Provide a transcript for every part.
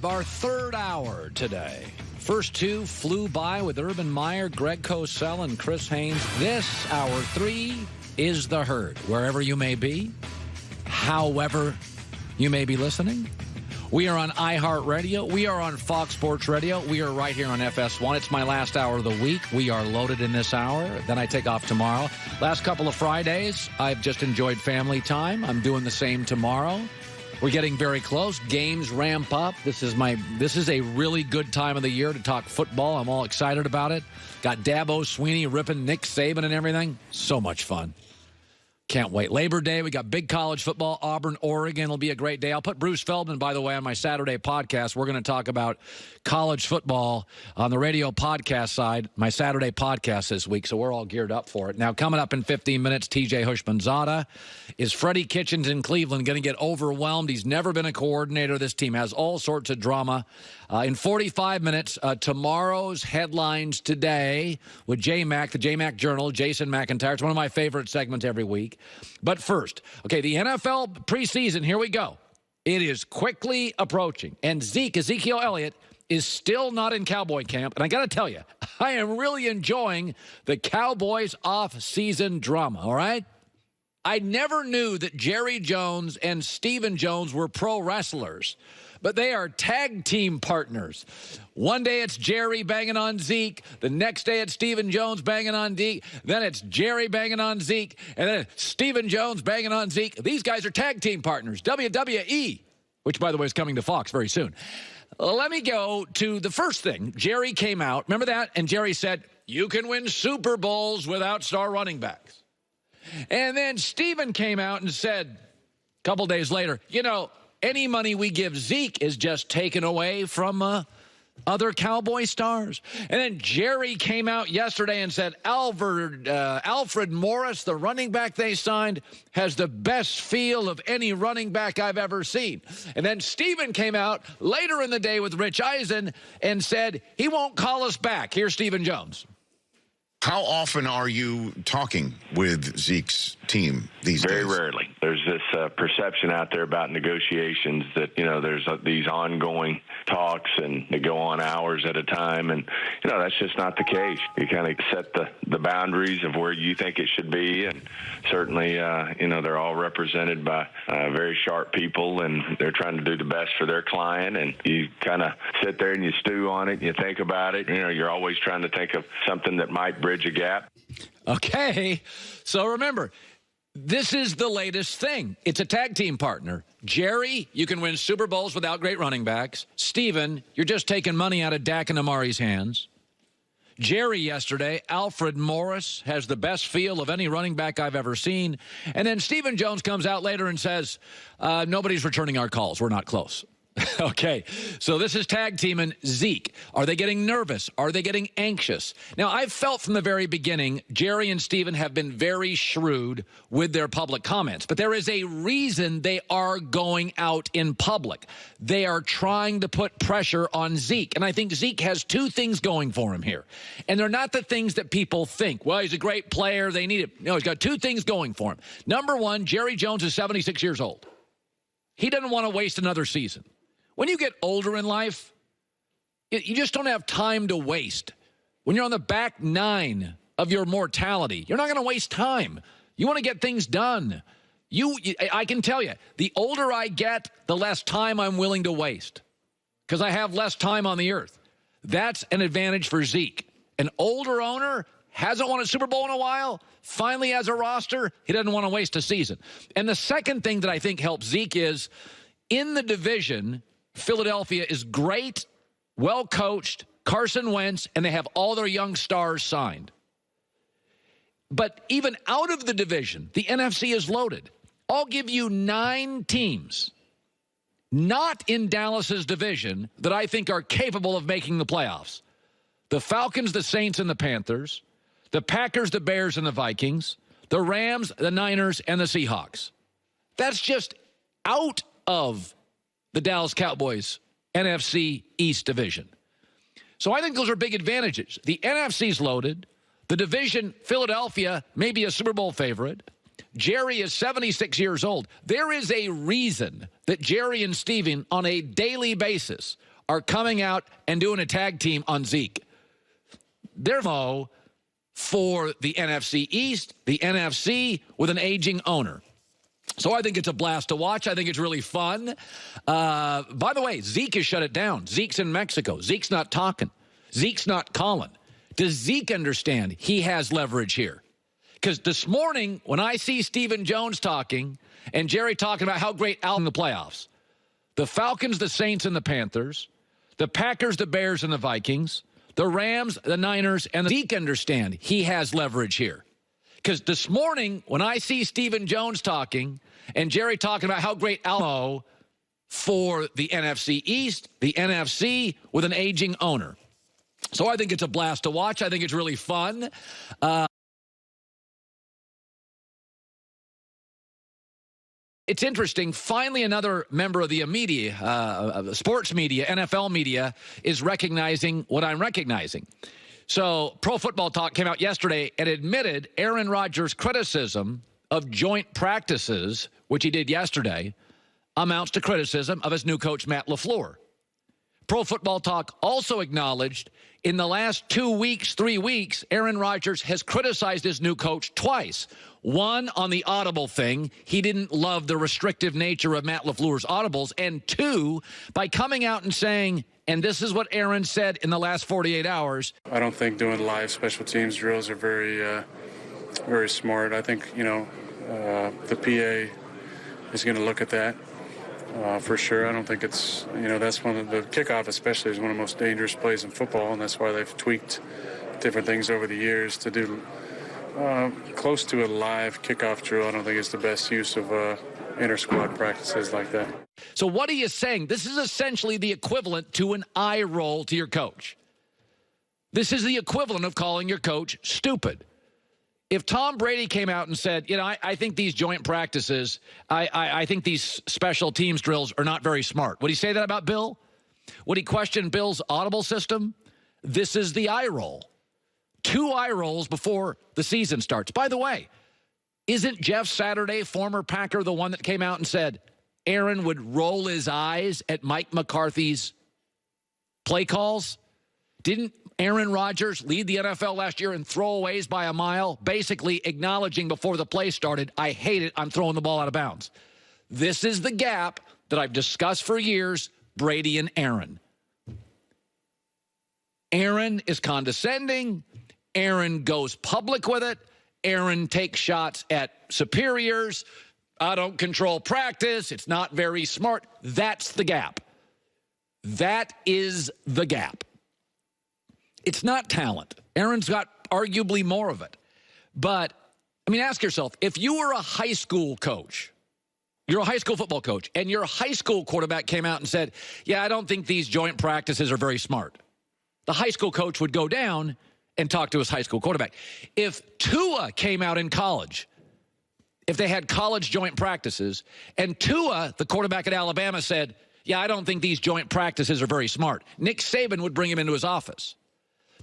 our third hour today. First two flew by with Urban Meyer, Greg Cosell, and Chris Haynes. This, hour three, is The Herd. Wherever you may be, however you may be listening. We are on iHeartRadio. We are on Fox Sports Radio. We are right here on FS1. It's my last hour of the week. We are loaded in this hour. Then I take off tomorrow. Last couple of Fridays, I've just enjoyed family time. I'm doing the same tomorrow. We're getting very close. Games ramp up. This is a really good time of the year to talk football. I'm all excited about it. Got Dabo Sweeney ripping Nick Saban and everything. So much fun. Can't wait. Labor Day, we got big college football. Auburn, Oregon will be a great day. I'll put Bruce Feldman, by the way, on my Saturday podcast. We're going to talk about college football on the radio podcast side, my Saturday podcast this week, so we're all geared up for it. Now, coming up in 15 minutes, TJ Hushmanzada. Is Freddie Kitchens in Cleveland going to get overwhelmed? He's never been a coordinator. This team has all sorts of drama. In 45 minutes, tomorrow's headlines today with J-Mac, the J-Mac Journal, Jason McIntyre. It's one of my favorite segments every week. But first, okay, the NFL preseason, here we go. It is quickly approaching. And Ezekiel Elliott, is still not in Cowboy camp. And I got to tell you, I am really enjoying the Cowboys off-season drama, all right? I never knew that Jerry Jones and Stephen Jones were pro wrestlers, but they are tag team partners. One day it's Jerry banging on Zeke. The next day it's Stephen Jones banging on Zeke. Then it's Jerry banging on Zeke. And then Stephen Jones banging on Zeke. These guys are tag team partners. WWE, which, by the way, is coming to Fox very soon. Let me go to the first thing. Jerry came out. Remember that? And Jerry said, you can win Super Bowls without star running backs. And then Stephen came out and said, a couple days later, any money we give Zeke is just taken away from other Cowboy stars. And then Jerry came out yesterday and said, Alfred Morris, the running back they signed, has the best feel of any running back I've ever seen. And then Stephen came out later in the day with Rich Eisen and said, he won't call us back. Here's Stephen Jones. How often are you talking with Zeke's team these days? Very rarely. There's this perception out there about negotiations that, there's these ongoing talks and they go on hours at a time. And, that's just not the case. You kind of set the boundaries of where you think it should be. And certainly, they're all represented by very sharp people and they're trying to do the best for their client. And you kind of sit there and you stew on it and you think about it. You're always trying to think of something that might bridge a gap. Okay, so remember, this is the latest thing. It's a tag team partner. Jerry, you can win Super Bowls without great running backs. Stephen, you're just taking money out of Dak and Amari's hands. Jerry yesterday, Alfred Morris has the best feel of any running back I've ever seen. And then Stephen Jones comes out later and says, nobody's returning our calls. We're not close. Okay, so this is tag team and Zeke. Are they getting nervous? Are they getting anxious? Now, I've felt from the very beginning, Jerry and Stephen have been very shrewd with their public comments. But there is a reason they are going out in public. They are trying to put pressure on Zeke. And I think Zeke has two things going for him here. And they're not the things that people think. Well, he's a great player. They need it. No, he's got two things going for him. Number one, Jerry Jones is 76 years old. He doesn't want to waste another season. When you get older in life, you just don't have time to waste. When you're on the back nine of your mortality, you're not going to waste time. You want to get things done. I can tell you, the older I get, the less time I'm willing to waste because I have less time on the earth. That's an advantage for Zeke. An older owner hasn't won a Super Bowl in a while, finally has a roster, he doesn't want to waste a season. And the second thing that I think helps Zeke is in the division, Philadelphia is great, well-coached, Carson Wentz, and they have all their young stars signed. But even out of the division, the NFC is loaded. I'll give you 9 teams, not in Dallas's division, that I think are capable of making the playoffs. The Falcons, the Saints, and the Panthers, the Packers, the Bears, and the Vikings, the Rams, the Niners, and the Seahawks. That's just out of the Dallas Cowboys NFC East division. So I think those are big advantages. The NFC's loaded. The division, Philadelphia, may be a Super Bowl favorite. Jerry is 76 years old. There is a reason that Jerry and Steven, on a daily basis, are coming out and doing a tag team on Zeke. They're for the NFC East, the NFC with an aging owner. So I think it's a blast to watch. I think it's really fun. By the way, Zeke has shut it down. Zeke's in Mexico. Zeke's not talking. Zeke's not calling. Does Zeke understand he has leverage here? Because this morning, when I see Stephen Jones talking and Jerry talking about how great Al in the playoffs, the Falcons, the Saints, and the Panthers, the Packers, the Bears, and the Vikings, the Rams, the Niners, and the Zeke understand he has leverage here. Because this morning, when I see Stephen Jones talking and Jerry talking about how great Al for the NFC East, the NFC with an aging owner. So I think it's a blast to watch. I think it's really fun. It's interesting. Finally, another member of the media, sports media, NFL media, is recognizing what I'm recognizing. So Pro Football Talk came out yesterday and admitted Aaron Rodgers' criticism of joint practices, which he did yesterday, amounts to criticism of his new coach, Matt LaFleur. Pro Football Talk also acknowledged in the last 2 weeks, 3 weeks, Aaron Rodgers has criticized his new coach twice. One, on the audible thing. He didn't love the restrictive nature of Matt LaFleur's audibles. And two, by coming out and saying, and this is what Aaron said in the last 48 hours. I don't think doing live special teams drills are very smart. I think, the PA is going to look at that. For sure. I don't think it's, that's one of the kickoff especially is one of the most dangerous plays in football, and that's why they've tweaked different things over the years to do close to a live kickoff drill. I don't think it's the best use of inter-squad practices like that. So what are you saying? This is essentially the equivalent to an eye roll to your coach. This is the equivalent of calling your coach stupid. If Tom Brady came out and said, I think these joint practices, I think these special teams drills are not very smart. Would he say that about Bill? Would he question Bill's audible system? This is the eye roll. 2 eye rolls before the season starts. By the way, isn't Jeff Saturday, former Packer, the one that came out and said Aaron would roll his eyes at Mike McCarthy's play calls? Didn't Aaron Rodgers lead the NFL last year in throwaways by a mile, basically acknowledging before the play started, I hate it, I'm throwing the ball out of bounds. This is the gap that I've discussed for years, Brady and Aaron. Aaron is condescending. Aaron goes public with it. Aaron takes shots at superiors. I don't control practice. It's not very smart. That's the gap. That is the gap. It's not talent. Aaron's got arguably more of it. But, ask yourself, if you were a high school coach, you're a high school football coach, and your high school quarterback came out and said, I don't think these joint practices are very smart. The high school coach would go down and talk to his high school quarterback. If Tua came out in college, if they had college joint practices, and Tua, the quarterback at Alabama, said, I don't think these joint practices are very smart, Nick Saban would bring him into his office.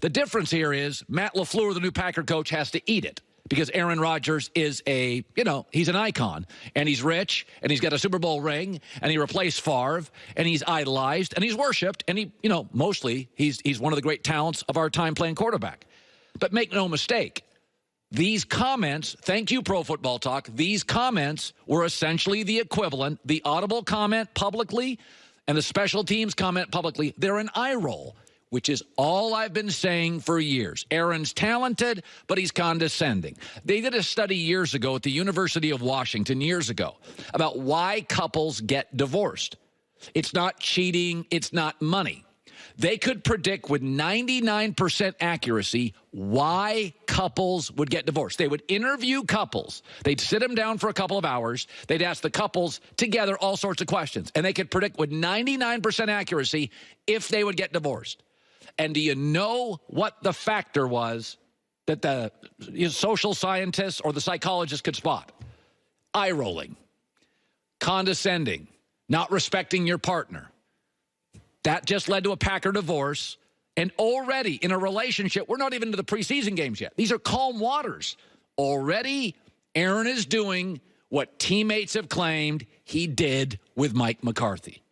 The difference here is Matt LaFleur, the new Packer coach, has to eat it because Aaron Rodgers is he's an icon, and he's rich, and he's got a Super Bowl ring, and he replaced Favre, and he's idolized, and he's worshipped, and mostly he's one of the great talents of our time playing quarterback. But make no mistake, these comments, thank you, Pro Football Talk, these comments were essentially the equivalent, the audible comment publicly and the special teams comment publicly, they're an eye roll, which is all I've been saying for years. Aaron's talented, but he's condescending. They did a study years ago at the University of Washington, about why couples get divorced. It's not cheating. It's not money. They could predict with 99% accuracy why couples would get divorced. They would interview couples. They'd sit them down for a couple of hours. They'd ask the couples together all sorts of questions. And they could predict with 99% accuracy if they would get divorced. And do you know what the factor was that the social scientists or the psychologists could spot? Eye rolling, condescending, not respecting your partner. That just led to a Packer divorce. And already in a relationship, we're not even to the preseason games yet. These are calm waters. Already, Aaron is doing what teammates have claimed he did with Mike McCarthy.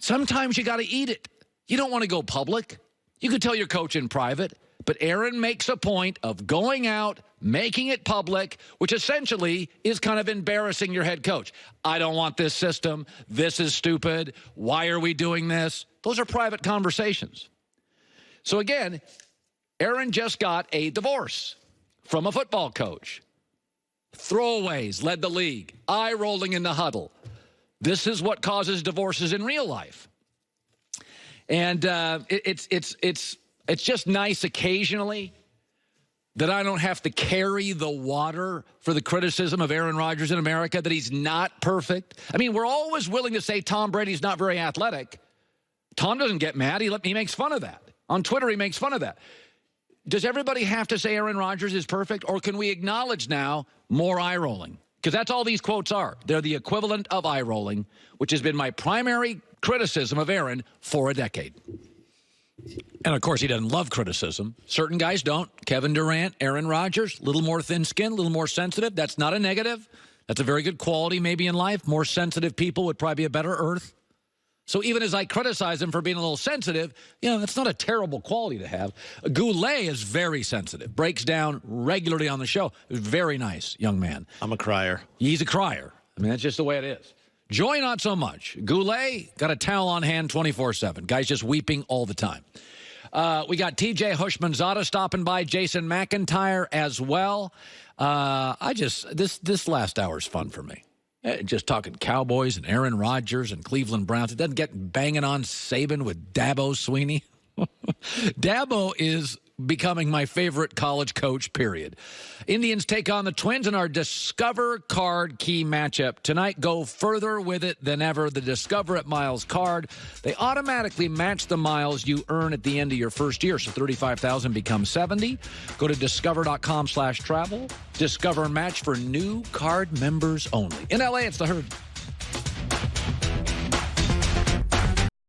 Sometimes you got to eat it. You don't want to go public. You could tell your coach in private. But Aaron makes a point of going out, making it public, which essentially is kind of embarrassing your head coach. I don't want this system. This is stupid. Why are we doing this? Those are private conversations. So again, Aaron just got a divorce from a football coach. Throwaways led the league. Eye rolling in the huddle. This is what causes divorces in real life. And it's just nice occasionally that I don't have to carry the water for the criticism of Aaron Rodgers in America, that he's not perfect. I mean, we're always willing to say Tom Brady's not very athletic. Tom doesn't get mad. He makes fun of that. On Twitter, he makes fun of that. Does everybody have to say Aaron Rodgers is perfect, or can we acknowledge now more eye rolling? Because that's all these quotes are. They're the equivalent of eye rolling, which has been my primary criticism of Aaron for a decade. And, of course, he doesn't love criticism. Certain guys don't. Kevin Durant, Aaron Rodgers, a little more thin-skinned, a little more sensitive. That's not a negative. That's a very good quality maybe in life. More sensitive people would probably be a better earth. So even as I criticize him for being a little sensitive, that's not a terrible quality to have. Goulet is very sensitive, breaks down regularly on the show. Very nice young man. I'm a crier. He's a crier. I mean, that's just the way it is. Joy, not so much. Goulet, got a towel on hand 24/7. Guy's just weeping all the time. We got TJ Hushmanzada stopping by, Jason McIntyre as well. This last hour is fun for me. Just talking Cowboys and Aaron Rodgers and Cleveland Browns. It doesn't get banging on Saban with Dabo Sweeney. Dabo is becoming my favorite college coach, period. Indians take on the Twins in our Discover Card Key matchup. Tonight, go further with it than ever. The Discover at Miles card. They automatically match the miles you earn at the end of your first year. So $35,000 becomes $70,000. Go to discover.com/travel. Discover match for new card members only. In LA, it's The Herd.